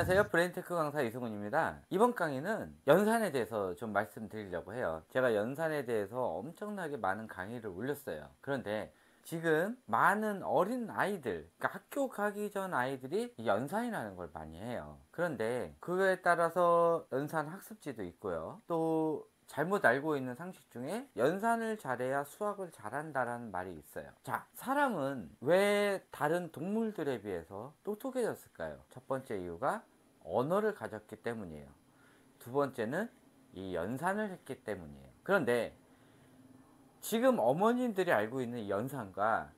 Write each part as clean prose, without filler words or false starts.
안녕하세요. 브레인테크 강사 이승훈입니다. 이번 강의는 연산에 대해서 좀 말씀드리려고 해요. 제가 연산에 대해서 엄청나게 많은 강의를 올렸어요. 그런데 지금 많은 어린 아이들, 그러니까 학교 가기 전 아이들이 이 연산이라는 걸 많이 해요. 그런데 그거에 따라서 연산 학습지도 있고요. 또 잘못 알고 있는 상식 중에 연산을 잘해야 수학을 잘한다라는 말이 있어요. 자, 사람은 왜 다른 동물들에 비해서 똑똑해졌을까요? 첫 번째 이유가 언어를 가졌기 때문이에요. 두 번째는 이 연산을 했기 때문이에요. 그런데 지금 어머님들이 알고 있는 이 연산과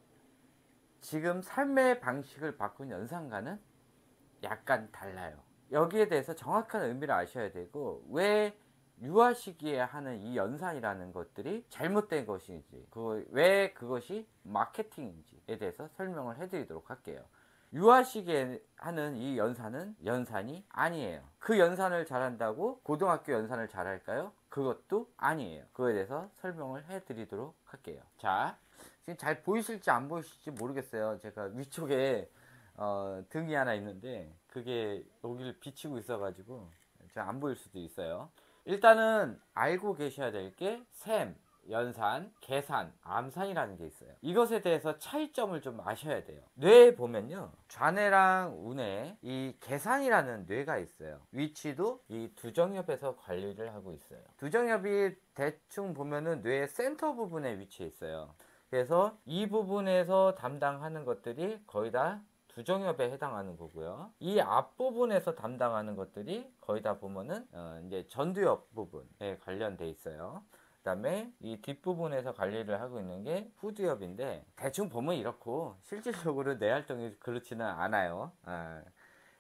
지금 삶의 방식을 바꾼 연산과는 약간 달라요. 여기에 대해서 정확한 의미를 아셔야 되고, 왜 유아 시기에 하는 이 연산이라는 것들이 잘못된 것인지, 왜 그것이 마케팅인지에 대해서 설명을 해드리도록 할게요. 유아 시기에 하는 이 연산은 연산이 아니에요. 그 연산을 잘한다고 고등학교 연산을 잘할까요? 그것도 아니에요. 그거에 대해서 설명을 해드리도록 할게요. 자, 지금 잘 보이실지 안 보이실지 모르겠어요. 제가 위쪽에 등이 하나 있는데 그게 여기를 비치고 있어 가지고 잘 안 보일 수도 있어요. 일단은 알고 계셔야 될 게 셈, 연산, 계산, 암산이라는 게 있어요. 이것에 대해서 차이점을 좀 아셔야 돼요. 뇌에 보면요, 좌뇌랑 우뇌, 이 계산이라는 뇌가 있어요. 위치도 이 두정엽에서 관리를 하고 있어요. 두정엽이 대충 보면은 뇌의 센터 부분에 위치해 있어요. 그래서 이 부분에서 담당하는 것들이 거의 다 두정엽에 해당하는 거고요. 이 앞부분에서 담당하는 것들이 거의 다 보면은 이제 전두엽 부분에 관련돼 있어요. 그 다음에 이 뒷부분에서 관리를 하고 있는 게 후두엽인데, 대충 보면 이렇고 실질적으로 뇌 활동이 그렇지는 않아요.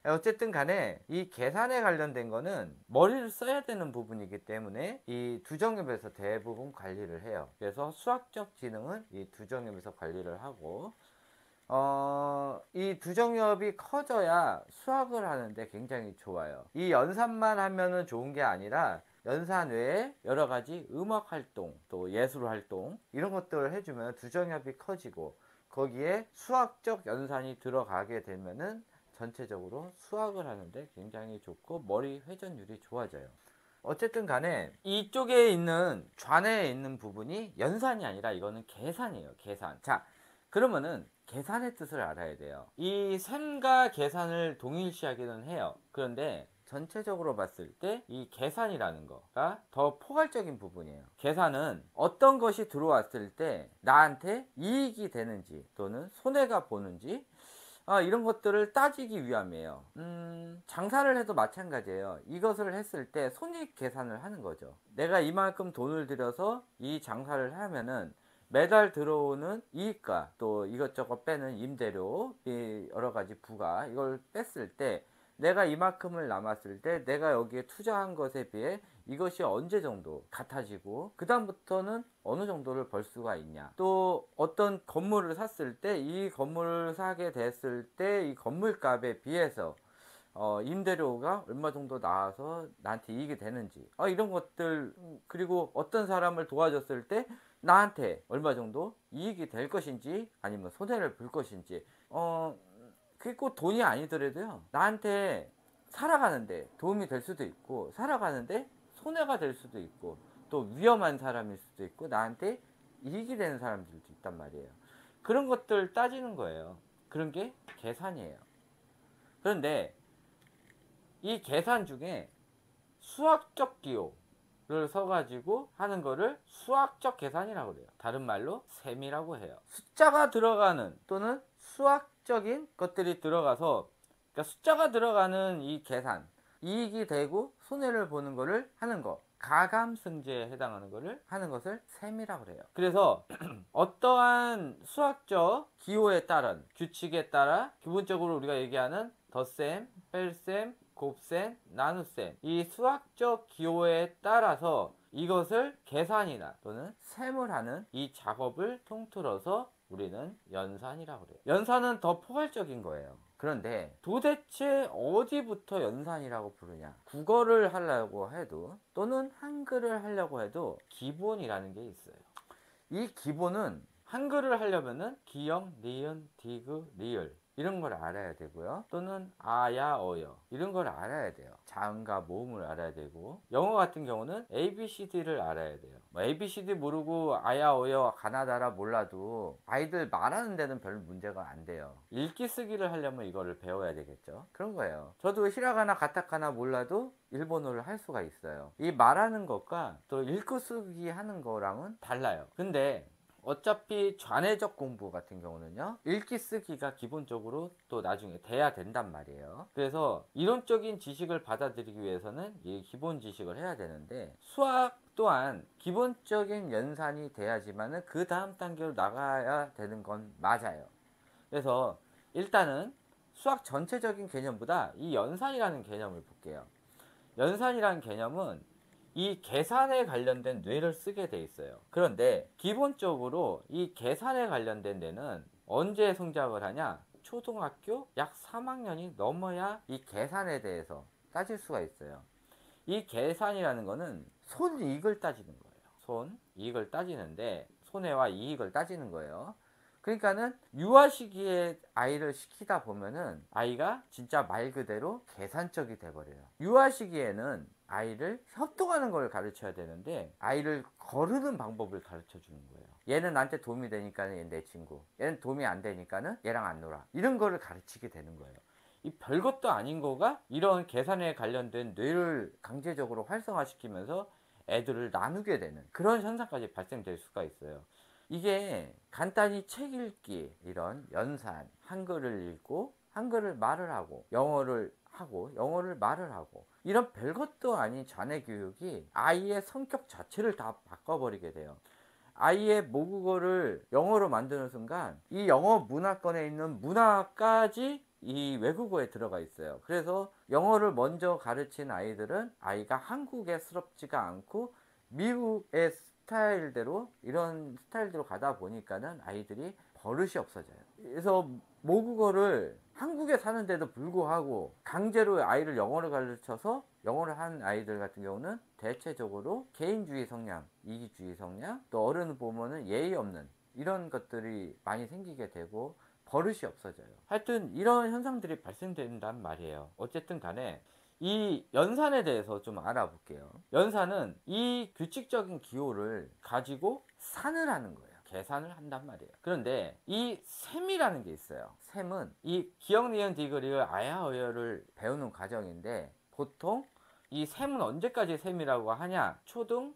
어쨌든 간에 이 계산에 관련된 거는 머리를 써야 되는 부분이기 때문에 이 두정엽에서 대부분 관리를 해요. 그래서 수학적 지능은 이 두정엽에서 관리를 하고, 이 두정엽이 커져야 수학을 하는데 굉장히 좋아요. 이 연산만 하면은 좋은 게 아니라 연산 외에 여러 가지 음악 활동, 또 예술 활동, 이런 것들을 해주면 두정엽이 커지고, 거기에 수학적 연산이 들어가게 되면은 전체적으로 수학을 하는데 굉장히 좋고 머리 회전율이 좋아져요. 어쨌든 간에 이쪽에 있는 좌뇌에 있는 부분이 연산이 아니라 이거는 계산이에요. 계산. 자, 그러면은 계산의 뜻을 알아야 돼요. 이 셈과 계산을 동일시하기는 해요. 그런데 전체적으로 봤을 때 이 계산이라는 거가 더 포괄적인 부분이에요. 계산은 어떤 것이 들어왔을 때 나한테 이익이 되는지 또는 손해가 보는지, 이런 것들을 따지기 위함이에요. 장사를 해도 마찬가지예요. 이것을 했을 때 손익 계산을 하는 거죠. 내가 이만큼 돈을 들여서 이 장사를 하면은 매달 들어오는 이익과 또 이것저것 빼는 임대료, 이 여러 가지 부가, 이걸 뺐을 때 내가 이만큼을 남았을 때 내가 여기에 투자한 것에 비해 이것이 언제 정도 같아지고 그 다음부터는 어느 정도를 벌 수가 있냐, 또 어떤 건물을 샀을 때 이 건물을 사게 됐을 때 이 건물값에 비해서 임대료가 얼마 정도 나와서 나한테 이익이 되는지, 이런 것들, 그리고 어떤 사람을 도와줬을 때 나한테 얼마 정도 이익이 될 것인지 아니면 손해를 볼 것인지, 그게 꼭 돈이 아니더라도요, 나한테 살아가는데 도움이 될 수도 있고 살아가는데 손해가 될 수도 있고 또 위험한 사람일 수도 있고 나한테 이익이 되는 사람들도 있단 말이에요. 그런 것들 따지는 거예요. 그런 게 계산이에요. 그런데 이 계산 중에 수학적 기호를 써가지고 하는 거를 수학적 계산이라고 그래요. 다른 말로 셈이라고 해요. 숫자가 들어가는 또는 수학적인 것들이 들어가서, 그러니까 숫자가 들어가는 이 계산, 이익이 되고 손해를 보는 거를 하는 거, 가감승제에 해당하는 거를 하는 것을 셈이라고 그래요. 그래서 어떠한 수학적 기호에 따른 규칙에 따라 기본적으로 우리가 얘기하는 덧셈, 뺄셈, 곱셈, 나눗셈, 이 수학적 기호에 따라서 이것을 계산이나 또는 셈을 하는 이 작업을 통틀어서 우리는 연산이라고 그래요. 연산은 더 포괄적인 거예요. 그런데 도대체 어디부터 연산이라고 부르냐? 국어를 하려고 해도 또는 한글을 하려고 해도 기본이라는 게 있어요. 이 기본은 한글을 하려면은 기역, 니은, 디귿, 리을 이런 걸 알아야 되고요. 또는 아야, 어여 이런 걸 알아야 돼요. 자음과 모음을 알아야 되고, 영어 같은 경우는 ABCD를 알아야 돼요. 뭐 ABCD 모르고 아야, 어여, 가나다라 몰라도 아이들 말하는 데는 별 문제가 안 돼요. 읽기 쓰기를 하려면 이거를 배워야 되겠죠. 그런 거예요. 저도 히라가나 가타카나 몰라도 일본어를 할 수가 있어요. 이 말하는 것과 또 읽고 쓰기 하는 거랑은 달라요. 근데 어차피 좌뇌적 공부 같은 경우는요, 읽기 쓰기가 기본적으로 또 나중에 돼야 된단 말이에요. 그래서 이론적인 지식을 받아들이기 위해서는 이 기본 지식을 해야 되는데, 수학 또한 기본적인 연산이 돼야지만은 그 다음 단계로 나가야 되는 건 맞아요. 그래서 일단은 수학 전체적인 개념보다 이 연산이라는 개념을 볼게요. 연산이라는 개념은 이 계산에 관련된 뇌를 쓰게 돼 있어요. 그런데 기본적으로 이 계산에 관련된 뇌는 언제 성장을 하냐? 초등학교 약 3학년이 넘어야 이 계산에 대해서 따질 수가 있어요. 이 계산이라는 거는 손이익을 따지는 거예요. 손이익을 따지는데, 손해와 이익을 따지는 거예요. 그러니까는 유아 시기에 아이를 시키다 보면은 아이가 진짜 말 그대로 계산적이 돼버려요. 유아 시기에는 아이를 협동하는 걸 가르쳐야 되는데 아이를 거르는 방법을 가르쳐 주는 거예요. 얘는 나한테 도움이 되니까 얘는 내 친구, 얘는 도움이 안 되니까는 얘랑 안 놀아, 이런 거를 가르치게 되는 거예요. 이 별것도 아닌 거가 이런 계산에 관련된 뇌를 강제적으로 활성화시키면서 애들을 나누게 되는 그런 현상까지 발생될 수가 있어요. 이게 간단히 책 읽기, 이런 연산, 한글을 읽고 한글을 말을 하고 영어를 말을 하고, 이런 별것도 아닌 좌뇌 교육이 아이의 성격 자체를 다 바꿔버리게 돼요. 아이의 모국어를 영어로 만드는 순간 이 영어 문화권에 있는 문화까지 이 외국어에 들어가 있어요. 그래서 영어를 먼저 가르친 아이들은 아이가 한국에스럽지가 않고 미국의 스타일대로, 이런 스타일대로 가다 보니까는 아이들이 버릇이 없어져요. 그래서 모국어를 한국에 사는데도 불구하고 강제로 아이를 영어를 가르쳐서 영어를 한 아이들 같은 경우는 대체적으로 개인주의 성향, 이기주의 성향, 또 어른을 보면은 예의 없는 이런 것들이 많이 생기게 되고 버릇이 없어져요. 하여튼 이런 현상들이 발생된단 말이에요. 어쨌든 간에 이 연산에 대해서 좀 알아볼게요. 연산은 이 규칙적인 기호를 가지고 산을 하는 거예요. 계산을 한단 말이에요. 그런데 이 셈이라는 게 있어요. 셈은 이 기역, 니은, 디귿, 리을, 아야, 어여를 배우는 과정인데, 보통 이 셈은 언제까지 셈이라고 하냐? 초등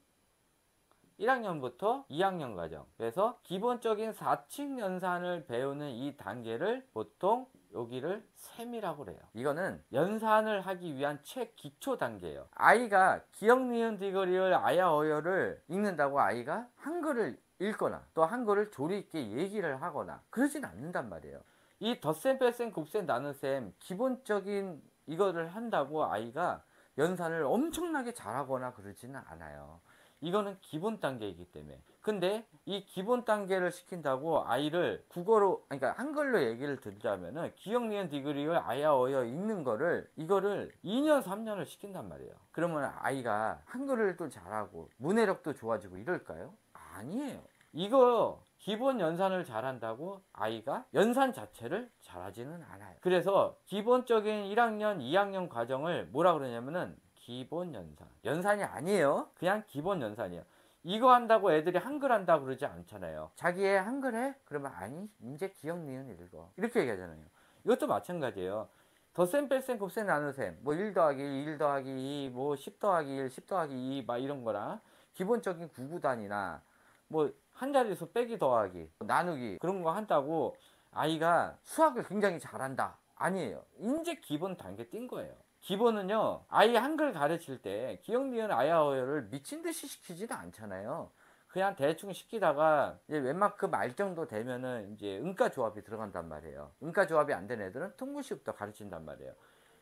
1학년부터 2학년 과정. 그래서 기본적인 4칙 연산을 배우는 이 단계를 보통 여기를 셈이라고 그래요. 이거는 연산을 하기 위한 최기초 단계예요. 아이가 기역, 니은, 디귿, 리을, 아야, 어여를 읽는다고 아이가 한글을 읽거나 또 한글을 조리 있게 얘기를 하거나 그러진 않는단 말이에요. 이 덧셈, 뺄셈, 곱셈, 나눗셈 기본적인 이거를 한다고 아이가 연산을 엄청나게 잘하거나 그러지는 않아요. 이거는 기본 단계이기 때문에. 근데 이 기본 단계를 시킨다고 아이를 국어로, 그러니까 한글로 얘기를 듣자면은 기역, 니은, 디귿, 리을, 아야, 어여 읽는 거를, 이거를 2년 3년을 시킨단 말이에요. 그러면 아이가 한글을 또 잘하고 문해력도 좋아지고 이럴까요? 아니에요. 이거 기본 연산을 잘한다고 아이가 연산 자체를 잘하지는 않아요. 그래서 기본적인 1학년, 2학년 과정을 뭐라 그러냐면은 기본 연산. 연산이 아니에요. 그냥 기본 연산이에요. 이거 한다고 애들이 한글 한다고 그러지 않잖아요. 자기의 한글 해? 그러면 아니, 이제 기역, 니은 읽어. 이렇게 얘기하잖아요. 이것도 마찬가지예요. 덧셈, 뺄셈, 곱셈, 나눗셈, 뭐 1 더하기 1, 1 더하기 2, 뭐 10 더하기 1, 10 더하기 2, 막 이런 거랑 기본적인 구구단이나 뭐 한 자릿수 빼기 더하기 나누기 그런 거 한다고 아이가 수학을 굉장히 잘한다, 아니에요. 이제 기본 단계 뛴 거예요. 기본은요, 아이 한글 가르칠 때 기역, 니은, 아야, 어여를 미친 듯이 시키지는 않잖아요. 그냥 대충 시키다가 이제 웬만큼 알 정도 되면은 이제 음가 조합이 들어간단 말이에요. 음가 조합이 안 된 애들은 통분식부터 가르친단 말이에요.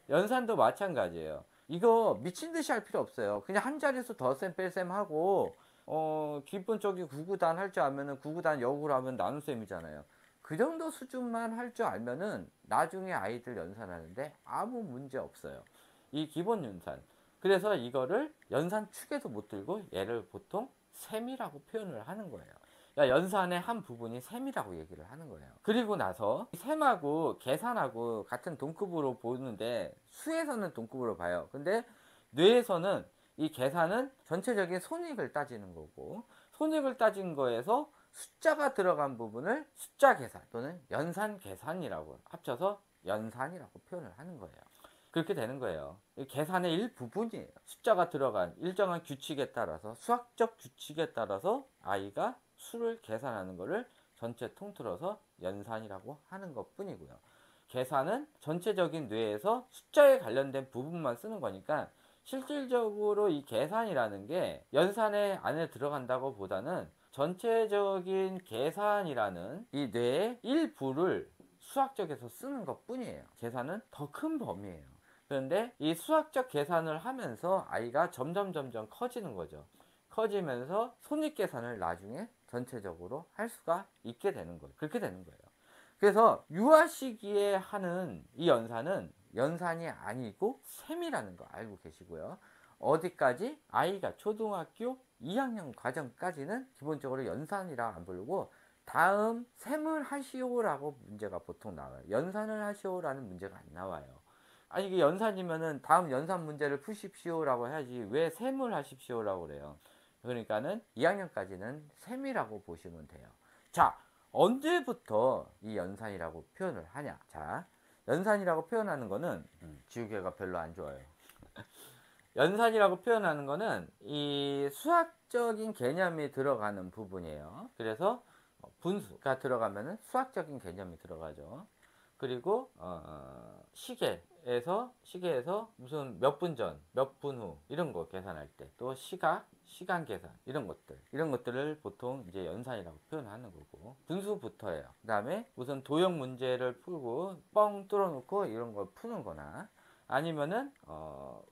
연산도 마찬가지예요. 이거 미친 듯이 할 필요 없어요. 그냥 한 자릿수 덧셈 뺄셈 하고 기본적인 구구단 할 줄 알면은 구구단 역으로 하면 나눗셈이잖아요. 그 정도 수준만 할 줄 알면은 나중에 아이들 연산하는데 아무 문제 없어요. 이 기본 연산. 그래서 이거를 연산 축에도 못 들고 얘를 보통 셈이라고 표현을 하는 거예요. 그러니까 연산의 한 부분이 셈이라고 얘기를 하는 거예요. 그리고 나서 셈하고 계산하고 같은 동급으로 보는데 수에서는 동급으로 봐요. 근데 뇌에서는 이 계산은 전체적인 손익을 따지는 거고, 손익을 따진 거에서 숫자가 들어간 부분을 숫자 계산 또는 연산 계산이라고 합쳐서 연산이라고 표현을 하는 거예요. 그렇게 되는 거예요. 계산의 일부분이에요. 숫자가 들어간 일정한 규칙에 따라서, 수학적 규칙에 따라서 아이가 수를 계산하는 것을 전체 통틀어서 연산이라고 하는 것 뿐이고요. 계산은 전체적인 뇌에서 숫자에 관련된 부분만 쓰는 거니까 실질적으로 이 계산이라는 게 연산의 안에 들어간다고 보다는 전체적인 계산이라는 이 뇌의 일부를 수학적에서 쓰는 것 뿐이에요. 계산은 더 큰 범위예요. 그런데 이 수학적 계산을 하면서 아이가 점점 커지는 거죠. 커지면서 손익 계산을 나중에 전체적으로 할 수가 있게 되는 거예요. 그렇게 되는 거예요. 그래서 유아 시기에 하는 이 연산은 연산이 아니고 셈이라는 거 알고 계시고요. 어디까지? 아이가 초등학교 2학년 과정까지는 기본적으로 연산이라 안 부르고 다음 셈을 하시오라고 문제가 보통 나와요. 연산을 하시오라는 문제가 안 나와요. 아니 이게 연산이면은 다음 연산 문제를 푸십시오라고 해야지 왜 셈을 하십시오라고 그래요. 그러니까는 2학년까지는 셈이라고 보시면 돼요. 자, 언제부터 이 연산이라고 표현을 하냐? 자, 연산이라고 표현하는 거는 지우개가 별로 안 좋아요. 연산이라고 표현하는 거는 이 수학적인 개념이 들어가는 부분이에요. 그래서 분수가 들어가면은 수학적인 개념이 들어가죠. 그리고 시계에서 무슨 몇 분 전, 몇 분 후 이런 거 계산할 때 또 시간 계산 이런 것들을 보통 이제 연산이라고 표현하는 거고 분수부터예요. 그다음에 무슨 도형 문제를 풀고 뻥 뚫어놓고 이런 걸 푸는 거나 아니면은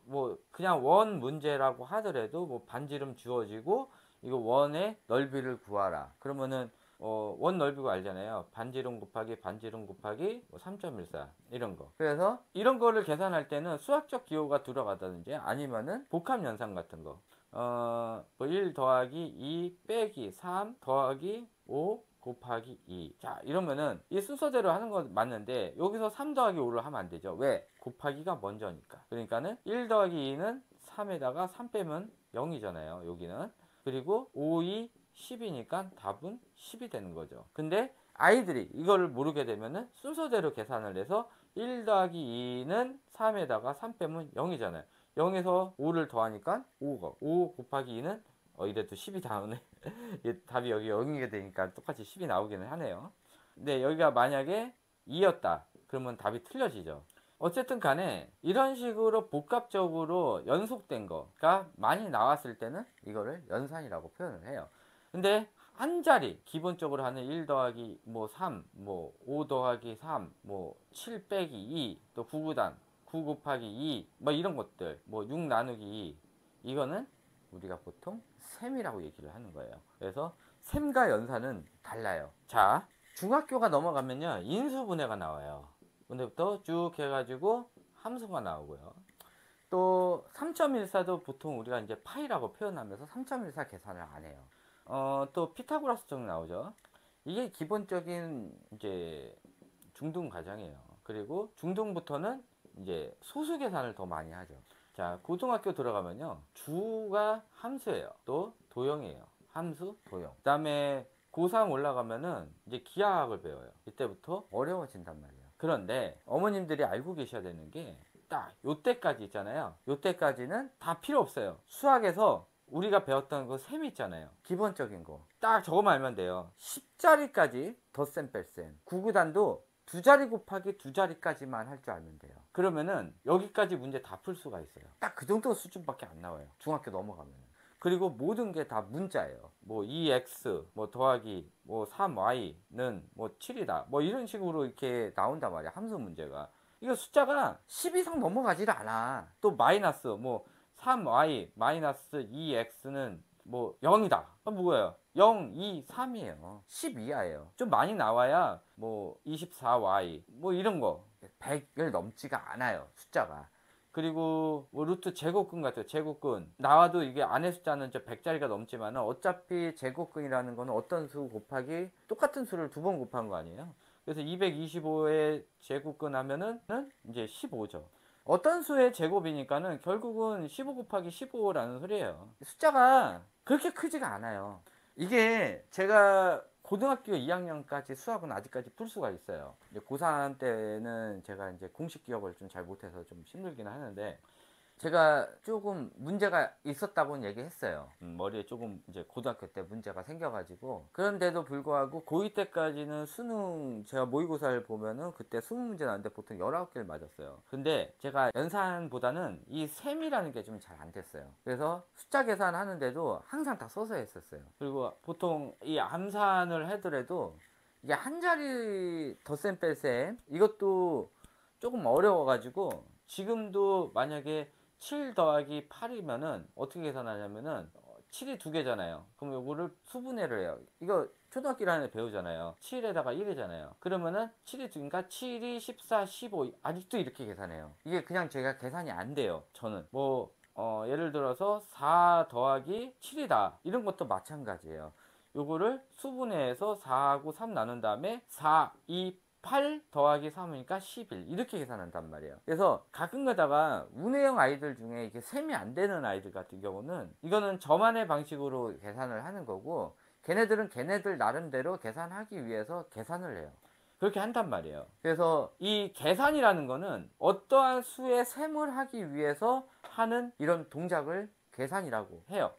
뭐 그냥 원 문제라고 하더라도 뭐 반지름 주어지고 이거 원의 넓이를 구하라. 그러면은 원 넓이가 알잖아요. 반지름 곱하기 반지름 곱하기 뭐 3.14 이런 거. 그래서 이런 거를 계산할 때는 수학적 기호가 들어가다든지 아니면은 복합 연산 같은 거. 뭐 1 더하기 2 빼기 3 더하기 5 곱하기 2. 자, 이러면은 이 순서대로 하는 건 맞는데 여기서 3 더하기 5를 하면 안 되죠. 왜? 곱하기가 먼저니까. 그러니까는 1 더하기 2는 3에다가 3 빼면 0이잖아요. 여기는. 그리고 5, 2, 10이니까 답은 10이 되는 거죠. 근데 아이들이 이걸 모르게 되면은 순서대로 계산을 해서 1 더하기 2는 3에다가 3 빼면 0이잖아요. 0에서 5를 더하니까 5가 5 곱하기 2는 이래도 10이 나오네. 답이 여기 0이게 되니까 똑같이 10이 나오기는 하네요. 근데 여기가 만약에 2였다. 그러면 답이 틀려지죠. 어쨌든 간에 이런 식으로 복합적으로 연속된 거가 많이 나왔을 때는 이거를 연산이라고 표현을 해요. 근데 한 자리 기본적으로 하는 1 더하기 뭐 3, 뭐 5 더하기 3, 뭐 7 빼기 2, 또 9구단 9 곱하기 2, 뭐 이런 것들, 뭐 6 나누기 2, 이거는 우리가 보통 셈이라고 얘기를 하는 거예요. 그래서 셈과 연산은 달라요. 자, 중학교가 넘어가면요 인수분해가 나와요. 근데부터 쭉 해가지고 함수가 나오고요. 또 3.14도 보통 우리가 이제 파이라고 표현하면서 3.14 계산을 안 해요. 또 피타고라스정 나오죠. 이게 기본적인 이제 중등 과정이에요. 그리고 중등부터는 이제 소수 계산을 더 많이 하죠. 자, 고등학교 들어가면요 주가 함수예요. 또 도형이에요. 함수, 도형. 그 다음에 고3 올라가면은 이제 기하학을 배워요. 이때부터 어려워진단 말이에요. 그런데 어머님들이 알고 계셔야 되는 게 딱 요때까지 있잖아요. 요때까지는 다 필요 없어요. 수학에서 우리가 배웠던 그 셈 있잖아요. 기본적인 거. 딱 저거만 알면 돼요. 10자리까지 덧셈 뺄셈. 구구단도 두 자리 곱하기 두 자리까지만 할 줄 알면 돼요. 그러면은 여기까지 문제 다 풀 수가 있어요. 딱 그 정도 수준밖에 안 나와요. 중학교 넘어가면. 그리고 모든 게 다 문자예요. 뭐 2x 뭐 더하기 뭐 3y는 뭐 7이다. 뭐 이런 식으로 이렇게 나온단 말이야. 함수 문제가. 이거 숫자가 10 이상 넘어가지를 않아. 또 마이너스 뭐 3y 마이너스 2x는 뭐 0이다. 뭐예요? 0, 2, 3이에요. 10 이하예요. 좀 많이 나와야 뭐 24y 뭐 이런 거 100을 넘지가 않아요. 숫자가. 그리고 뭐 루트 제곱근 같아요. 제곱근 나와도 이게 안의 숫자는 100자리가 넘지만 어차피 제곱근이라는 거는 어떤 수 곱하기 똑같은 수를 두 번 곱한 거 아니에요. 그래서 225의 제곱근 하면은 이제 15죠. 어떤 수의 제곱이니까는 결국은 15 곱하기 15라는 소리예요. 숫자가 그렇게 크지가 않아요. 이게 제가 고등학교 2학년까지 수학은 아직까지 풀 수가 있어요. 이제 고3 때는 제가 이제 공식 기억을 좀 잘 못해서 좀 힘들긴 하는데, 제가 조금 문제가 있었다고는 얘기했어요. 머리에 조금 이제 고등학교 때 문제가 생겨가지고. 그런데도 불구하고 고2 때까지는 수능 제가 모의고사를 보면은 그때 20문제 나왔는데 보통 19개를 맞았어요. 근데 제가 연산보다는 이 셈이라는 게 좀 잘 안 됐어요. 그래서 숫자 계산하는데도 항상 다 써서 했었어요. 그리고 보통 이 암산을 하더라도 이게 한 자리 덧셈 뺄셈 이것도 조금 어려워가지고, 지금도 만약에 7 더하기 8이면은 어떻게 계산하냐면은 7이 두 개잖아요. 그럼 요거를 수분해를 해요. 이거 초등학교 1학년에 배우잖아요. 7에다가 1이잖아요. 그러면은 7이 두 개니까 7이 14, 15 아직도 이렇게 계산해요. 이게 그냥 제가 계산이 안 돼요. 저는 뭐 예를 들어서 4 더하기 7이다 이런 것도 마찬가지예요. 요거를 수분해서 4하고 3 나눈 다음에 4, 2, 8 더하기 3이니까 11 이렇게 계산한단 말이에요. 그래서 가끔 가다가 운해형 아이들 중에 이게 셈이 안 되는 아이들 같은 경우는 이거는 저만의 방식으로 계산을 하는 거고, 걔네들은 걔네들 나름대로 계산하기 위해서 계산을 해요. 그렇게 한단 말이에요. 그래서 이 계산이라는 거는 어떠한 수의 셈을 하기 위해서 하는 이런 동작을 계산이라고 해요.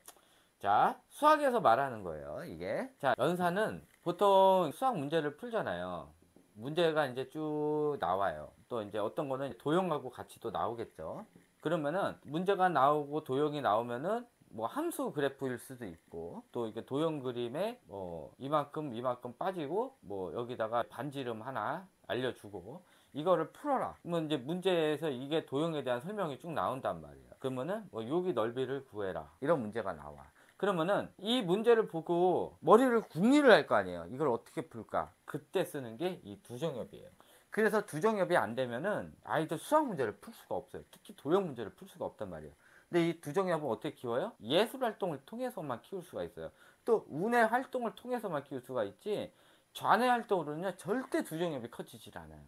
자, 수학에서 말하는 거예요, 이게. 자, 연산은 보통 수학 문제를 풀잖아요. 문제가 이제 쭉 나와요. 또 이제 어떤 거는 도형하고 같이 또 나오겠죠. 그러면은 문제가 나오고 도형이 나오면은 뭐 함수 그래프일 수도 있고, 또 이게 도형 그림에 뭐 이만큼 빠지고 뭐 여기다가 반지름 하나 알려주고 이거를 풀어라. 그러면 이제 문제에서 이게 도형에 대한 설명이 쭉 나온단 말이에요. 그러면은 뭐 여기 넓이를 구해라 이런 문제가 나와. 그러면은 이 문제를 보고 머리를 궁리를 할 거 아니에요. 이걸 어떻게 풀까? 그때 쓰는 게 이 두정엽이에요. 그래서 두정엽이 안 되면은 아이들 수학 문제를 풀 수가 없어요. 특히 도형 문제를 풀 수가 없단 말이에요. 근데 이 두정엽은 어떻게 키워요? 예술 활동을 통해서만 키울 수가 있어요. 또 운의 활동을 통해서만 키울 수가 있지, 좌뇌 활동으로는요 절대 두정엽이 커지질 않아요.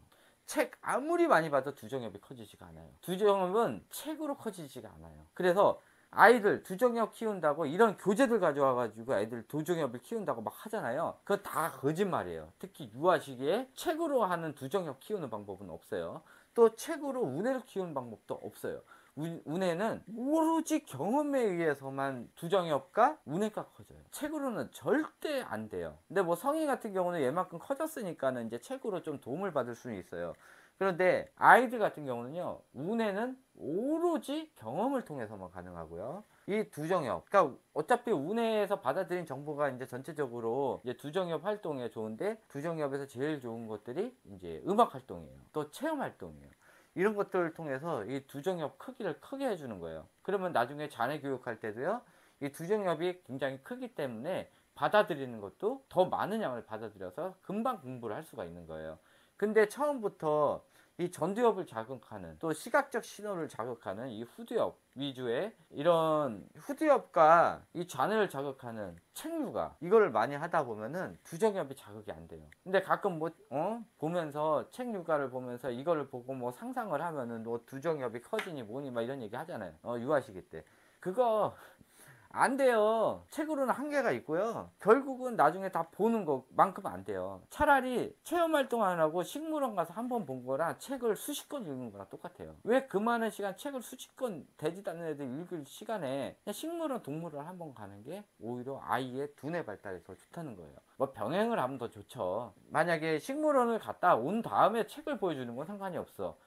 책 아무리 많이 봐도 두정엽이 커지지가 않아요. 두정엽은 책으로 커지지가 않아요. 그래서 아이들 두정엽 키운다고 이런 교재들 가져와 가지고 애들 두정엽을 키운다고 막 하잖아요. 그거 다 거짓말이에요. 특히 유아 시기에 책으로 하는 두정엽 키우는 방법은 없어요. 또 책으로 운해를 키우는 방법도 없어요. 운해는 오로지 경험에 의해서만 두정엽과 운해가 커져요. 책으로는 절대 안 돼요. 근데 뭐 성인 같은 경우는 얘만큼 커졌으니까는 이제 책으로 좀 도움을 받을 수는 있어요. 그런데 아이들 같은 경우는요, 운해는 오로지 경험을 통해서만 가능하고요. 이 두정엽, 그러니까 어차피 운해에서 받아들인 정보가 이제 전체적으로 이제 두정엽 활동에 좋은데, 두정엽에서 제일 좋은 것들이 이제 음악 활동이에요. 또 체험 활동이에요. 이런 것들을 통해서 이 두정엽 크기를 크게 해주는 거예요. 그러면 나중에 자녀 교육할 때도요, 이 두정엽이 굉장히 크기 때문에 받아들이는 것도 더 많은 양을 받아들여서 금방 공부를 할 수가 있는 거예요. 근데 처음부터 이 전두엽을 자극하는, 또 시각적 신호를 자극하는 이 후두엽 위주의 이런 후두엽과 이 좌뇌를 자극하는 책류가 이거를 많이 하다 보면은 두정엽이 자극이 안 돼요. 근데 가끔 뭐 보면서 책류가를 보면서 이거를 보고 뭐 상상을 하면은 뭐 두정엽이 커지니 뭐니 막 이런 얘기 하잖아요. 유아 시기 때 그거 안 돼요. 책으로는 한계가 있고요. 결국은 나중에 다 보는 것만큼 안 돼요. 차라리 체험 활동 안 하고 식물원 가서 한 번 본 거랑 책을 수십 권 읽는 거랑 똑같아요. 왜 그 많은 시간 책을 수십 권 되지도 않는 애들 읽을 시간에 그냥 식물원 동물원 한 번 가는 게 오히려 아이의 두뇌 발달에 더 좋다는 거예요. 뭐 병행을 하면 더 좋죠. 만약에 식물원을 갔다 온 다음에 책을 보여주는 건 상관이 없어.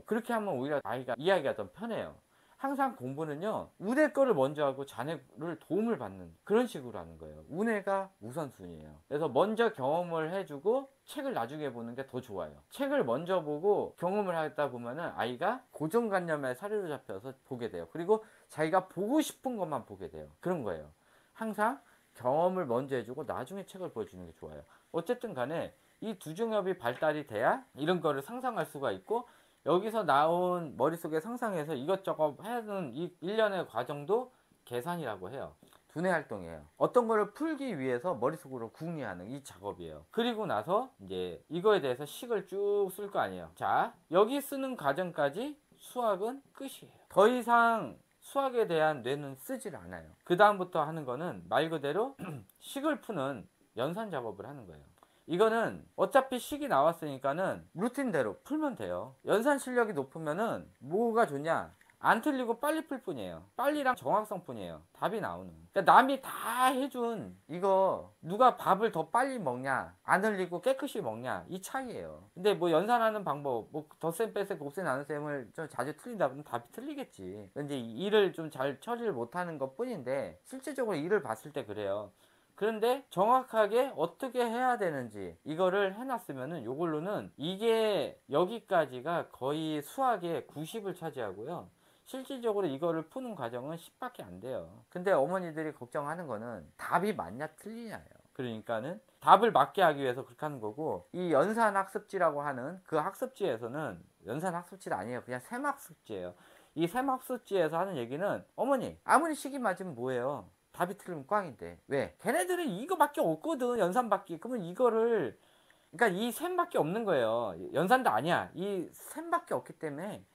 그렇게 하면 오히려 아이가 이해하기가 더 편해요. 항상 공부는요, 운해 거를 먼저 하고 자네를 도움을 받는 그런 식으로 하는 거예요. 운해가 우선순위예요. 그래서 먼저 경험을 해주고 책을 나중에 보는 게 더 좋아요. 책을 먼저 보고 경험을 하다 보면은 아이가 고정관념에 사로잡혀서 보게 돼요. 그리고 자기가 보고 싶은 것만 보게 돼요. 그런 거예요. 항상 경험을 먼저 해주고 나중에 책을 보여주는 게 좋아요. 어쨌든 간에 이 두중엽이 발달이 돼야 이런 거를 상상할 수가 있고, 여기서 나온 머릿속에 상상해서 이것저것 하는 이 일련의 과정도 계산이라고 해요. 두뇌 활동이에요. 어떤 거를 풀기 위해서 머릿속으로 궁리하는 이 작업이에요. 그리고 나서 이제 이거에 대해서 식을 쭉 쓸 거 아니에요. 자, 여기 쓰는 과정까지 수학은 끝이에요. 더 이상 수학에 대한 뇌는 쓰질 않아요. 그 다음부터 하는 거는 말 그대로 식을 푸는 연산 작업을 하는 거예요. 이거는 어차피 식이 나왔으니까는 루틴대로 풀면 돼요. 연산 실력이 높으면은 뭐가 좋냐? 안 틀리고 빨리 풀 뿐이에요. 빨리랑 정확성 뿐이에요. 답이 나오는. 그러니까 남이 다 해준 이거 누가 밥을 더 빨리 먹냐, 안 흘리고 깨끗이 먹냐, 이 차이예요. 근데 뭐 연산하는 방법, 뭐 덧셈, 뺄셈, 곱셈, 나눗셈을 좀 자주 틀린다 그러면 답이 틀리겠지. 근데 일을 좀 잘 처리를 못하는 것 뿐인데 실질적으로 일을 봤을 때 그래요. 그런데 정확하게 어떻게 해야 되는지 이거를 해놨으면은 요걸로는 이게 여기까지가 거의 수학의 90을 차지하고요. 실질적으로 이거를 푸는 과정은 10밖에 안 돼요. 근데 어머니들이 걱정하는 거는 답이 맞냐 틀리냐예요. 그러니까는 답을 맞게 하기 위해서 그렇게 하는 거고, 이 연산학습지라고 하는 그 학습지에서는 연산학습지가 아니에요. 그냥 셈학습지예요. 이 셈학습지에서 하는 얘기는 어머니 아무리 식이 맞으면 뭐예요? 답이 틀리면 꽝인데 왜? 걔네들은 이거밖에 없거든, 연산밖에. 그러면 이거를, 그러니까 이 셈밖에 없는 거예요. 연산도 아니야. 이 셈밖에 없기 때문에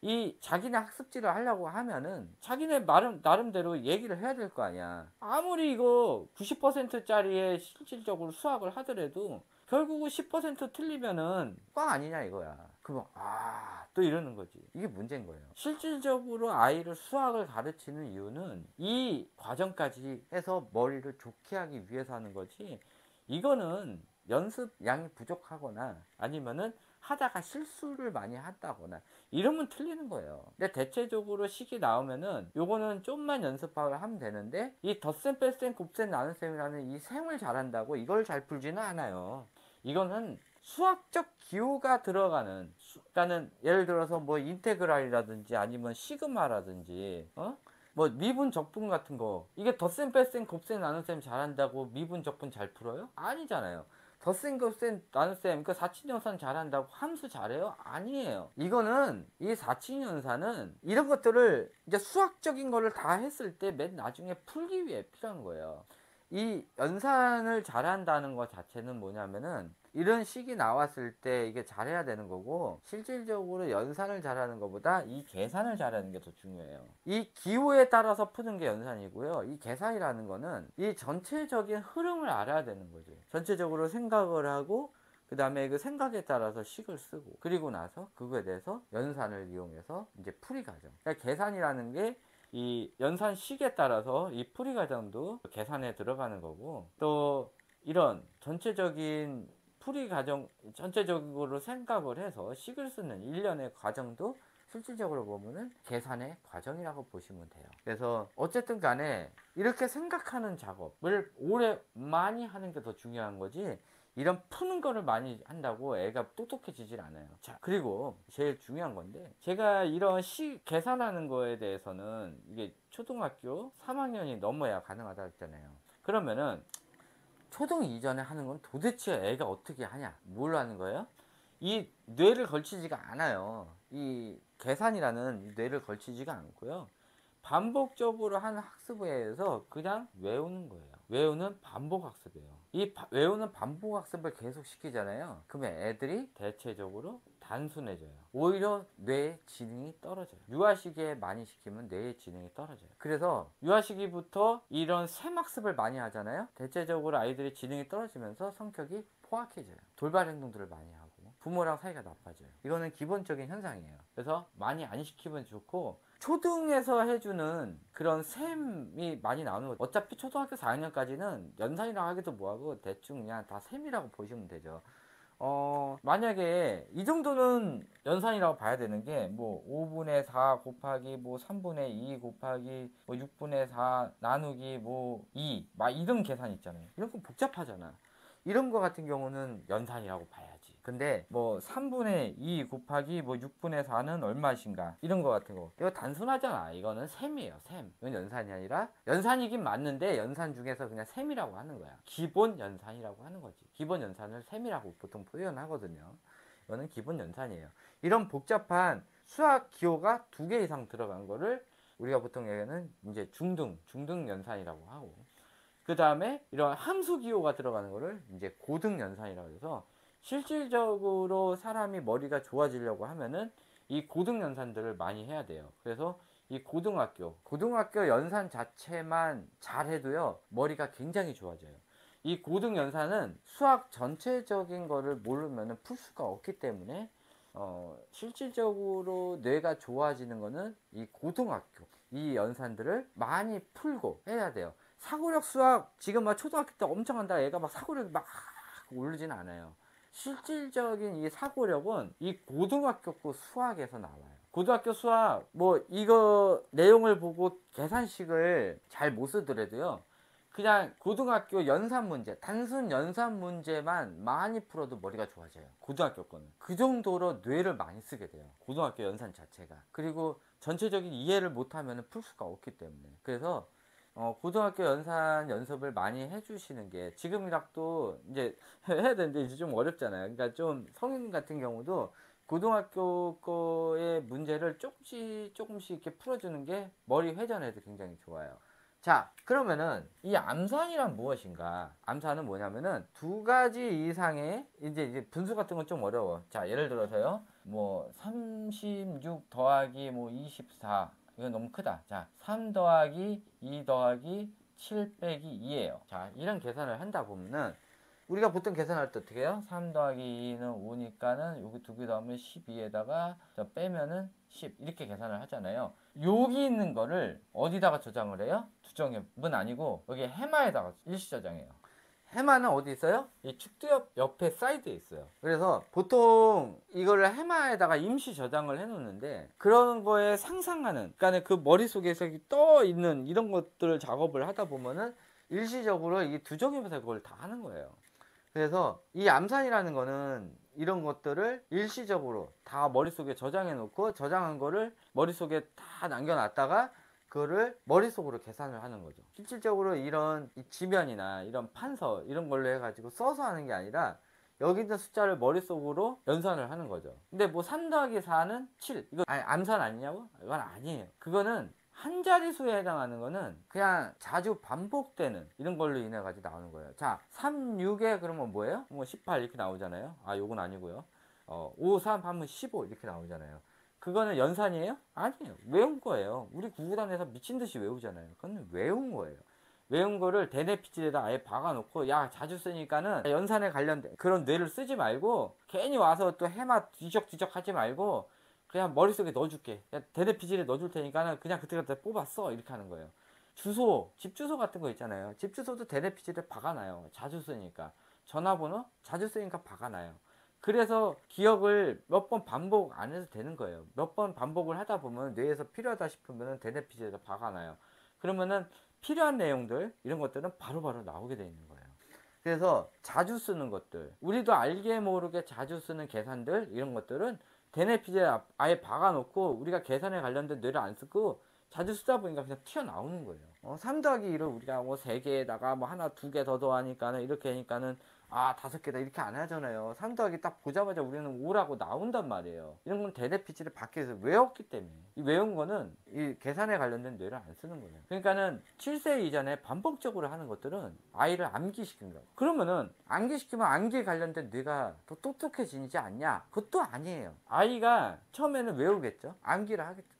이 자기네 학습지를 하려고 하면은 자기네 나름대로 얘기를 해야 될 거 아니야. 아무리 이거 90%짜리의 실질적으로 수학을 하더라도 결국은 10% 틀리면은 꽝 아니냐 이거야. 그럼 또 이러는 거지. 이게 문제인 거예요. 실질적으로 아이를 수학을 가르치는 이유는 이 과정까지 해서 머리를 좋게 하기 위해서 하는 거지, 이거는 연습 양이 부족하거나 아니면은 하다가 실수를 많이 한다거나 이러면 틀리는 거예요. 근데 대체적으로 식이 나오면은 요거는 좀만 연습을 하면 되는데, 이 덧셈 뺄셈 곱셈 나눗셈이라는 이 셈을 잘한다고 이걸 잘 풀지는 않아요. 이거는 수학적 기호가 들어가는, 그러니까는 예를 들어서 뭐 인테그랄이라든지 아니면 시그마라든지 뭐 미분 적분 같은 거, 이게 덧셈 뺄셈 곱셈 나눗셈 잘한다고 미분 적분 잘 풀어요? 아니잖아요. 덧셈 곱셈 나눗셈 그 사칙연산 잘한다고 함수 잘해요? 아니에요. 이거는 이 사칙연산은 이런 것들을 이제 수학적인 거를 다 했을 때 맨 나중에 풀기 위해 필요한 거예요. 이 연산을 잘한다는 것 자체는 뭐냐면은 이런 식이 나왔을 때 이게 잘해야 되는 거고, 실질적으로 연산을 잘하는 것보다 이 계산을 잘하는 게 더 중요해요. 이 기호에 따라서 푸는 게 연산이고요. 이 계산이라는 거는 이 전체적인 흐름을 알아야 되는 거죠. 전체적으로 생각을 하고 그 다음에 그 생각에 따라서 식을 쓰고, 그리고 나서 그거에 대해서 연산을 이용해서 이제 풀이 과정. 그러니까 계산이라는 게 이 연산식에 따라서 이 풀이 과정도 계산에 들어가는 거고, 또 이런 전체적인 풀이 과정, 전체적으로 생각을 해서 식을 쓰는 일련의 과정도 실질적으로 보면은 계산의 과정이라고 보시면 돼요. 그래서 어쨌든 간에 이렇게 생각하는 작업을 오래 많이 하는 게 더 중요한 거지, 이런 푸는 거를 많이 한다고 애가 똑똑해지질 않아요. 자, 그리고 제일 중요한 건데, 제가 이런 계산하는 거에 대해서는 이게 초등학교 3학년이 넘어야 가능하다 했잖아요. 그러면은 초등 이전에 하는 건 도대체 애가 어떻게 하냐? 뭘 하는 거예요? 이 뇌를 걸치지가 않아요. 이 계산이라는 이 뇌를 걸치지가 않고요. 반복적으로 하는 학습에 의해서 그냥 외우는 거예요. 외우는 반복 학습이에요. 이 외우는 반복 학습을 계속 시키잖아요. 그러면 애들이 대체적으로 단순해져요. 오히려 뇌의 지능이 떨어져요. 유아시기에 많이 시키면 뇌의 지능이 떨어져요. 그래서 유아시기부터 이런 셈학습을 많이 하잖아요. 대체적으로 아이들의 지능이 떨어지면서 성격이 포악해져요. 돌발 행동들을 많이 하고 부모랑 사이가 나빠져요. 이거는 기본적인 현상이에요. 그래서 많이 안 시키면 좋고, 초등에서 해주는 그런 셈이 많이 나오는 거죠. 어차피 초등학교 4학년까지는 연산이라고 하기도 뭐하고 대충 그냥 다 셈이라고 보시면 되죠. 만약에 이 정도는 연산이라고 봐야 되는 게, 뭐 5분의 4 곱하기 뭐 3분의 2 곱하기 뭐 6분의 4 나누기 뭐 2 막 이런 계산 있잖아요. 이런 거 복잡하잖아. 이런 거 같은 경우는 연산이라고 봐야지. 근데 뭐 3분의 2 곱하기 뭐 6분의 4는 얼마신가 이런 거 같은 거, 이거 단순하잖아. 이거는 셈이에요. 셈. 이건 연산이 아니라, 연산이긴 맞는데 연산 중에서 그냥 셈이라고 하는 거야. 기본 연산이라고 하는 거지. 기본 연산을 셈이라고 보통 표현하거든요. 이거는 기본 연산이에요. 이런 복잡한 수학 기호가 2개 이상 들어간 거를 우리가 보통 얘기하는 이제 중등 연산이라고 하고, 그 다음에 이런 함수 기호가 들어가는 거를 이제 고등 연산이라고 해서, 실질적으로 사람이 머리가 좋아지려고 하면은 이 고등 연산들을 많이 해야 돼요. 그래서 이 고등학교 연산 자체만 잘해도요, 머리가 굉장히 좋아져요. 이 고등 연산은 수학 전체적인 거를 모르면 풀 수가 없기 때문에 실질적으로 뇌가 좋아지는 거는 이 고등학교 이 연산들을 많이 풀고 해야 돼요. 사고력 수학 지금 막 초등학교 때 엄청 한다 애가 막 사고력이 막 오르진 않아요. 실질적인 이 사고력은 이 고등학교 거 수학에서 나와요. 고등학교 수학 뭐 이거 내용을 보고 계산식을 잘 못 쓰더라도요, 그냥 고등학교 연산 문제, 단순 연산 문제만 많이 풀어도 머리가 좋아져요. 고등학교 거는. 그 정도로 뇌를 많이 쓰게 돼요. 고등학교 연산 자체가. 그리고 전체적인 이해를 못하면 풀 수가 없기 때문에. 그래서 고등학교 연산 연습을 많이 해주시는 게, 지금이라도 이제 해야 되는데 이제 좀 어렵잖아요. 그러니까 좀 성인 같은 경우도 고등학교 거의 문제를 조금씩 이렇게 풀어주는 게 머리 회전에도 굉장히 좋아요. 자, 그러면은 이 암산이란 무엇인가? 암산은 뭐냐면은 2가지 이상의 이제 분수 같은 건 좀 어려워. 자, 예를 들어서요, 뭐 36 더하기 뭐 24, 이건 너무 크다. 자, 3 더하기 2 더하기 7 빼기 2예요. 자, 이런 계산을 한다 보면은 우리가 보통 계산할 때 어떻게 해요? 3 더하기 2는 5니까는 여기 2개 더하면 12에다가 빼면은 10 이렇게 계산을 하잖아요. 여기 있는 거를 어디다가 저장을 해요? 두정엽은 아니고 여기 해마에다가 일시 저장해요. 해마는 어디 있어요? 이 축두엽 옆에 사이드에 있어요. 그래서 보통 이거를 해마에다가 임시 저장을 해 놓는데, 그런 거에 상상하는, 그러니까 그 머릿속에서 떠 있는 이런 것들을 작업을 하다 보면은 일시적으로 이 두정엽에서 그걸 다 하는 거예요. 그래서 이 암산이라는 거는 이런 것들을 일시적으로 다 머릿속에 저장해 놓고, 저장한 거를 머릿속에 다 남겨놨다가 그거를 머릿속으로 계산을 하는 거죠. 실질적으로 이런 지면이나 이런 판서 이런 걸로 해가지고 써서 하는 게 아니라 여기 있는 숫자를 머릿속으로 연산을 하는 거죠. 근데 뭐 3 더하기 4는 7, 이거 아니, 암산 아니냐고? 이건 아니에요. 그거는 한 자릿수에 해당하는 거는 그냥 자주 반복되는 이런 걸로 인해 가지고 나오는 거예요. 자, 3, 6에 그러면 뭐예요? 뭐 18 이렇게 나오잖아요. 아, 요건 아니고요. 5, 3 하면 15 이렇게 나오잖아요. 그거는 연산이에요? 아니에요. 외운 거예요. 우리 구구단에서 미친 듯이 외우잖아요. 그건 외운 거예요. 외운 거를 대뇌피질에다 아예 박아놓고, 야, 자주 쓰니까는 연산에 관련된 그런 뇌를 쓰지 말고, 괜히 와서 또 해마 뒤적뒤적 하지 말고 그냥 머릿속에 넣어줄게. 대뇌피질에 넣어줄 테니까는 그냥 그때그때 뽑았어. 이렇게 하는 거예요. 주소, 집 주소 같은 거 있잖아요. 집 주소도 대뇌피질에 박아놔요. 자주 쓰니까. 전화번호 자주 쓰니까 박아놔요. 그래서 기억을 몇 번 반복 안 해도 되는 거예요. 몇 번 반복을 하다 보면 뇌에서 필요하다 싶으면 대뇌피질에서 박아놔요. 그러면은 필요한 내용들 이런 것들은 바로바로 나오게 돼 있는 거예요. 그래서 자주 쓰는 것들, 우리도 알게 모르게 자주 쓰는 계산들 이런 것들은 대뇌피질에 아예 박아놓고 우리가 계산에 관련된 뇌를 안 쓰고 자주 쓰다 보니까 그냥 튀어나오는 거예요. 3 더하기 1을 우리가 뭐 3개에다가 뭐 하나 2개 더 더하니까는 이렇게 하니까는 5개다 이렇게 안 하잖아요. 3 더하기 딱 보자마자 우리는 5라고 나온단 말이에요. 이런 건 대뇌피질을 밖에서 외웠기 때문에. 이 외운 거는 이 계산에 관련된 뇌를 안 쓰는 거예요. 그러니까는 7세 이전에 반복적으로 하는 것들은 아이를 암기시킨 거예요. 그러면은 암기시키면 암기에 관련된 뇌가 더 똑똑해지지 않냐? 그것도 아니에요. 아이가 처음에는 외우겠죠. 암기를 하겠죠.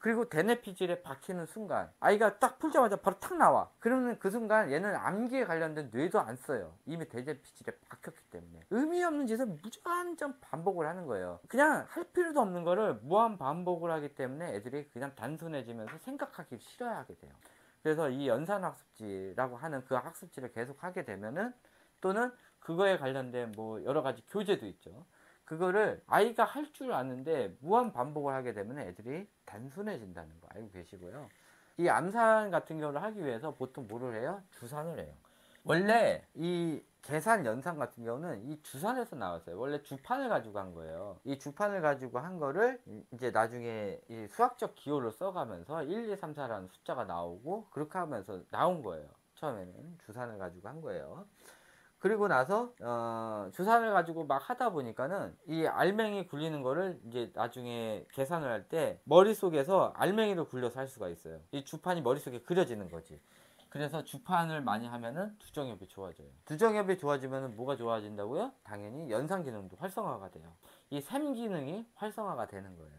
그리고 대뇌피질에 박히는 순간 아이가 딱 풀자마자 바로 탁 나와. 그러면 그 순간 얘는 암기에 관련된 뇌도 안 써요. 이미 대뇌피질에 박혔기 때문에. 의미 없는 짓을 무한정 반복을 하는 거예요. 그냥 할 필요도 없는 거를 무한 반복을 하기 때문에 애들이 그냥 단순해지면서 생각하기 싫어하게 돼요. 그래서 이 연산학습지라고 하는 그 학습지를 계속 하게 되면은, 또는 그거에 관련된 뭐 여러 가지 교재도 있죠. 그거를 아이가 할 줄 아는데 무한 반복을 하게 되면 애들이 단순해진다는 거 알고 계시고요. 이 암산 같은 경우를 하기 위해서 보통 뭐를 해요? 주산을 해요. 원래 이 계산 연산 같은 경우는 이 주산에서 나왔어요. 원래 주판을 가지고 한 거예요. 이 주판을 가지고 한 거를 이제 나중에 이 수학적 기호를 써가면서 1, 2, 3, 4라는 숫자가 나오고 그렇게 하면서 나온 거예요. 처음에는 주산을 가지고 한 거예요. 그리고 나서 주사를 가지고 막 하다 보니까는 이 알맹이 굴리는 거를 이제 나중에 계산을 할 때 머릿속에서 알맹이를 굴려서 할 수가 있어요. 이 주판이 머릿속에 그려지는 거지. 그래서 주판을 많이 하면은 두정엽이 좋아져요. 두정엽이 좋아지면은 뭐가 좋아진다고요? 당연히 연상 기능도 활성화가 돼요. 이 샘 기능이 활성화가 되는 거예요.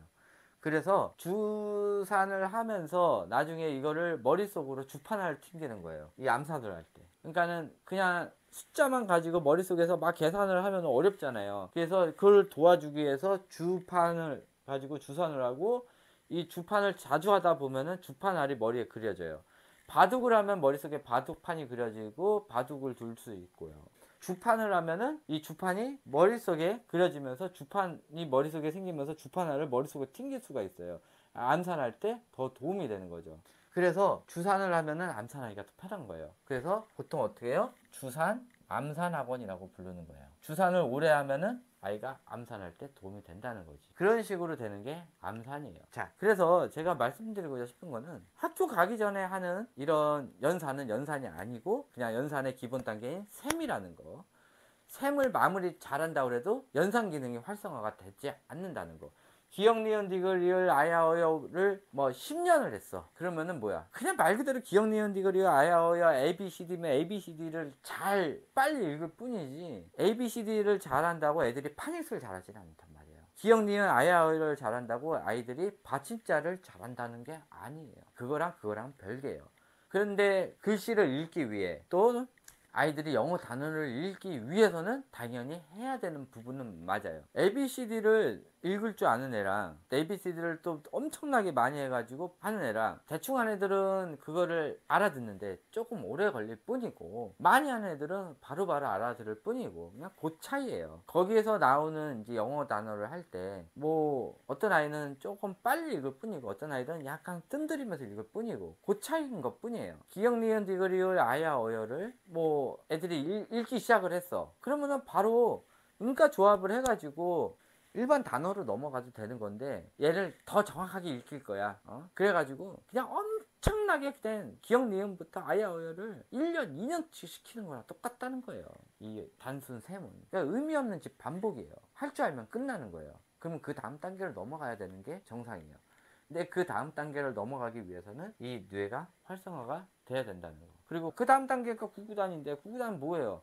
그래서 주산을 하면서 나중에 이거를 머릿속으로 주판을 튕기는 거예요. 이 암산을 할 때. 그러니까는 그냥 숫자만 가지고 머릿속에서 막 계산을 하면 어렵잖아요. 그래서 그걸 도와주기 위해서 주판을 가지고 주산을 하고 이 주판을 자주 하다 보면은 주판알이 머리에 그려져요. 바둑을 하면 머릿속에 바둑판이 그려지고 바둑을 둘 수 있고요. 주판을 하면은 이 주판이 머릿속에 그려지면서 주판이 머릿속에 생기면서 주판알을 머릿속에 튕길 수가 있어요. 암산할 때 더 도움이 되는 거죠. 그래서 주산을 하면은 암산하기가 더 편한 거예요. 그래서 보통 어떻게 해요? 주산 암산학원이라고 부르는 거예요. 주산을 오래 하면은 아이가 암산할 때 도움이 된다는 거지. 그런 식으로 되는 게 암산이에요. 자, 그래서 제가 말씀드리고 싶은 거는 학교 가기 전에 하는 이런 연산은 연산이 아니고 그냥 연산의 기본 단계인 셈이라는 거. 셈을 마무리 잘한다고 해도 연산 기능이 활성화가 되지 않는다는 거. 기역, 니은, 디귿, 리을, 아야, 어여를 뭐 10년을 했어. 그러면은 뭐야? 그냥 말 그대로 기역, 니은, 디귿, 리을, 아야, 어여, ABCD면 ABCD를 잘 빨리 읽을 뿐이지 ABCD를 잘한다고 애들이 판익수를 잘하진 않단 말이에요. 기역, 니은, 아야, 어여를 잘한다고 아이들이 받침자를 잘한다는 게 아니에요. 그거랑 별개예요. 그런데 글씨를 읽기 위해 또 아이들이 영어 단어를 읽기 위해서는 당연히 해야 되는 부분은 맞아요. ABCD를 읽을 줄 아는 애랑 ABCD를 또 엄청나게 많이 해가지고 하는 애랑 대충 하는 애들은 그거를 알아듣는데 조금 오래 걸릴 뿐이고 많이 하는 애들은 바로바로 알아들을 뿐이고 그냥 그 차이예요. 거기에서 나오는 이제 영어 단어를 할 때 뭐 어떤 아이는 조금 빨리 읽을 뿐이고 어떤 아이들은 약간 뜸들이면서 읽을 뿐이고 그 차이인 것 뿐이에요. 기역, 니은, 디귿, 리을, 아야, 어여를 뭐 애들이 읽기 시작을 했어. 그러면은 바로 음가 조합을 해가지고 일반 단어로 넘어가도 되는 건데 얘를 더 정확하게 읽힐 거야. 그래가지고 그냥 엄청나게 된 기억 니은부터 아야 어여를 1년 2년치 시키는 거랑 똑같다는 거예요. 이 단순 셈은 그러니까 의미 없는 집 반복이에요. 할 줄 알면 끝나는 거예요. 그러면 그 다음 단계를 넘어가야 되는 게 정상이에요. 근데 그 다음 단계를 넘어가기 위해서는 이 뇌가 활성화가 돼야 된다는 거. 그리고 그 다음 단계가 구구단인데 구구단은 뭐예요?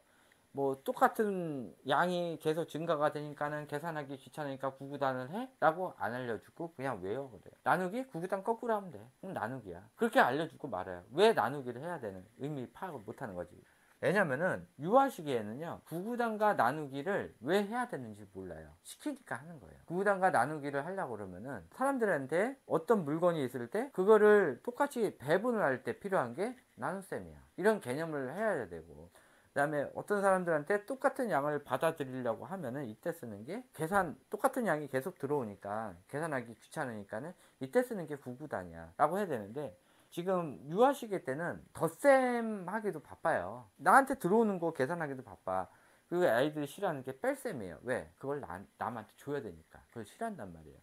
뭐 똑같은 양이 계속 증가가 되니까는 계산하기 귀찮으니까 구구단을 해? 라고 안 알려주고 그냥 외워 그래요. 나누기? 구구단 거꾸로 하면 돼. 그럼 나누기야. 그렇게 알려주고 말아요. 왜 나누기를 해야 되는 의미 파악을 못하는 거지. 왜냐면은 유아 시기에는요 구구단과 나누기를 왜 해야 되는지 몰라요. 시키니까 하는 거예요. 구구단과 나누기를 하려고 그러면은 사람들한테 어떤 물건이 있을 때 그거를 똑같이 배분을 할 때 필요한 게 나눗셈이야. 이런 개념을 해야 되고 그 다음에 어떤 사람들한테 똑같은 양을 받아들이려고 하면은 이때 쓰는 게 똑같은 양이 계속 들어오니까 계산하기 귀찮으니까는 이때 쓰는 게 구구단이야 라고 해야 되는데 지금 유아 시기 때는 덧셈 하기도 바빠요. 나한테 들어오는 거 계산하기도 바빠. 그리고 아이들이 싫어하는 게 뺄셈이에요. 왜? 그걸 남한테 줘야 되니까. 그걸 싫어한단 말이에요.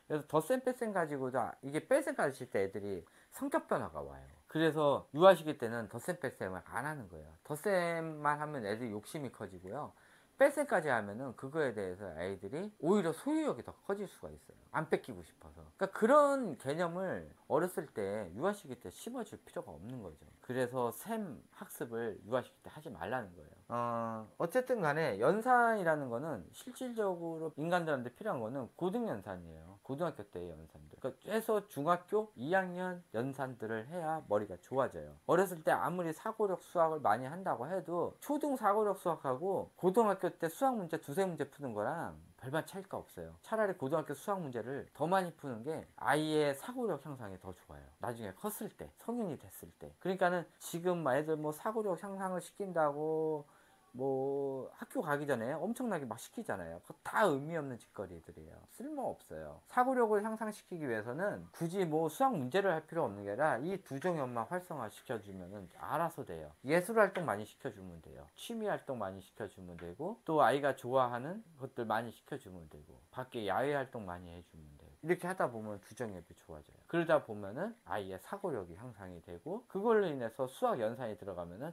그래서 덧셈 뺄셈 가지고도 이게 뺄셈 가르칠 때 애들이 성격 변화가 와요. 그래서 유아 시기 때는 덧셈 뺄셈을 안 하는 거예요. 덧셈만 하면 애들이 욕심이 커지고요. 뺄셈까지 하면은 그거에 대해서 아이들이 오히려 소유욕이 더 커질 수가 있어요. 안 뺏기고 싶어서. 그러니까 그런 개념을 어렸을 때 유아 시기 때 심어줄 필요가 없는 거죠. 그래서 셈 학습을 유아 시기 때 하지 말라는 거예요. 어쨌든 간에 연산이라는 거는 실질적으로 인간들한테 필요한 거는 고등연산이에요. 고등학교 때의 연산들. 그러니까 최소 중학교 2학년 연산들을 해야 머리가 좋아져요. 어렸을 때 아무리 사고력 수학을 많이 한다고 해도 초등 사고력 수학하고 고등학교 때 수학 문제 두세 문제 푸는 거랑 별반 차이가 없어요. 차라리 고등학교 수학 문제를 더 많이 푸는 게 아이의 사고력 향상에 더 좋아요. 나중에 컸을 때, 성인이 됐을 때. 그러니까는 지금 애들 뭐 사고력 향상을 시킨다고 뭐 학교 가기 전에 엄청나게 막 시키잖아요. 그거 다 의미 없는 짓거리들이에요. 쓸모 없어요. 사고력을 향상시키기 위해서는 굳이 뭐 수학 문제를 할 필요 없는 게 아니라 이 두 종목만 활성화 시켜주면은 알아서 돼요. 예술 활동 많이 시켜주면 돼요. 취미 활동 많이 시켜주면 되고 또 아이가 좋아하는 것들 많이 시켜주면 되고 밖에 야외 활동 많이 해주면 되고 이렇게 하다 보면 두정앱이 좋아져요. 그러다 보면은 아이의 사고력이 향상이 되고, 그걸로 인해서 수학 연산이 들어가면은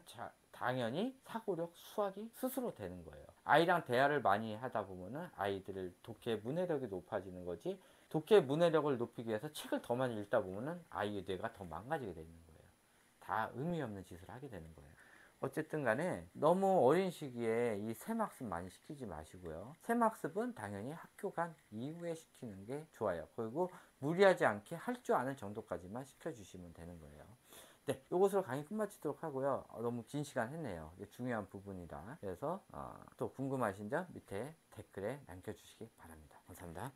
당연히 사고력, 수학이 스스로 되는 거예요. 아이랑 대화를 많이 하다 보면은 아이들의 독해 문해력이 높아지는 거지, 독해 문해력을 높이기 위해서 책을 더 많이 읽다 보면은 아이의 뇌가 더 망가지게 되는 거예요. 다 의미 없는 짓을 하게 되는 거예요. 어쨌든 간에 너무 어린 시기에 이 새학습 많이 시키지 마시고요. 새학습은 당연히 학교 간 이후에 시키는 게 좋아요. 그리고 무리하지 않게 할 줄 아는 정도까지만 시켜주시면 되는 거예요. 네, 이것으로 강의 끝마치도록 하고요. 너무 긴 시간 했네요. 이게 중요한 부분이다. 그래서 또 궁금하신 점 밑에 댓글에 남겨주시기 바랍니다. 감사합니다.